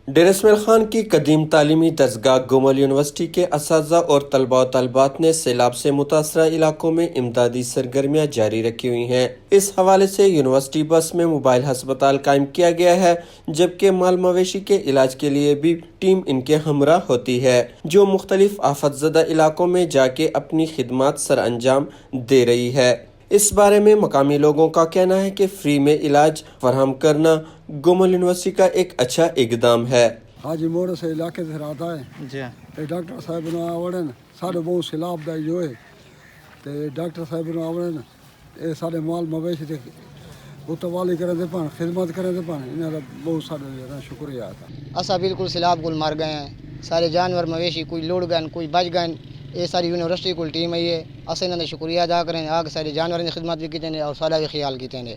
ڈیر اسماعیل خان کی قدیم تعلیمی درسگاہ گمل یونیورسٹی کے اساتذہ اور طلباء و طالبات نے سیلاب سے متاثرہ علاقوں میں امدادی سرگرمیاں جاری رکھی ہوئی ہیں۔ اس حوالے سے یونیورسٹی بس میں موبائل ہسپتال قائم کیا گیا ہے، جبکہ مال مویشی کے علاج کے لیے بھی ٹیم ان کے ہمراہ ہوتی ہے، جو مختلف آفت زدہ علاقوں میں جا کے اپنی خدمات سر انجام دے رہی ہے۔ اس بارے میں مقامی لوگوں کا کہنا ہے کہ فری میں علاج فراہم کرنا گمل یونیورسٹی کا ایک اچھا اقدام ہے۔ حاجی موڑ سے علاقے سے رہتا ہے جی ڈاکٹر صاحب نے آوڑن سارے بہت سیلاب دا جو ہے تے ڈاکٹر صاحب نے آوڑن اے سارے مال مویشی تے متوالی کریں دے پان خدمت کریں دے پان انہاں دا بہت سارے شکریہ آتا۔ اسا بالکل سیلاب کو مر گئے ہیں، سارے جانور مویشی کوئی لڑ گئے کوئی بچ گئے، یہ ساری یونیورسٹی کو ٹیم آئی ہے، اسا انہاں دا شکریہ ادا کریں، آگ سارے جانوروں کی خدمت بھی کیتے ہیں اور سارا بھی خیال کیتے ہیں۔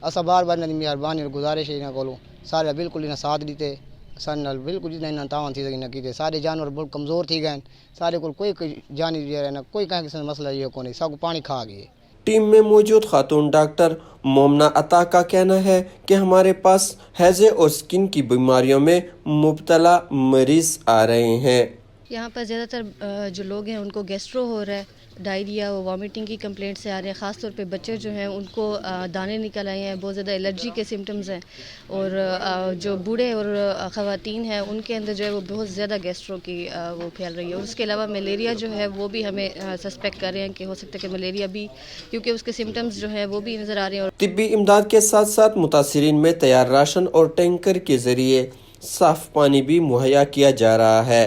اسا بار بار انہاں دی مہربانی اور گزارش ہے انہاں کولوں سارے بالکل انہاں ساتھ دیتے، سارے نال بالکل جتنا انہاں تعاون تھی سکے کیتے، سارے جانور بہت کمزور تھی گئے، سارے کو کوئی جانی نہ کوئی کہیں قسم مسئلہ یہ کو نہیں، سب کو پانی کھا گئے۔ ٹیم میں موجود خاتون ڈاکٹر مومنہ عطا کا کہنا ہے کہ ہمارے پاس ہیضے اور سکن کی بیماریوں میں مبتلا مریض آ رہے ہیں۔ یہاں پر زیادہ تر جو لوگ ہیں ان کو گیسٹرو ہو رہا ہے، ڈائریا اور وامٹنگ کی کمپلینٹ سے آ رہے ہیں، خاص طور پہ بچے جو ہیں ان کو دانے نکل آئے ہیں، بہت زیادہ الرجی کے سمٹمز ہیں، اور جو بوڑھے اور خواتین ہیں ان کے اندر جو ہے وہ بہت زیادہ گیسٹرو کی وہ پھیل رہی ہے، اور اس کے علاوہ ملیریا جو ہے وہ بھی ہمیں سسپیکٹ کر رہے ہیں کہ ہو سکتا ہے کہ ملیریا بھی، کیونکہ اس کے سمٹمز جو ہیں وہ بھی نظر آ رہے ہیں۔ طبی امداد کے ساتھ ساتھ متاثرین میں تیار راشن اور ٹینکر کے ذریعے صاف پانی بھی مہیا کیا جا رہا ہے۔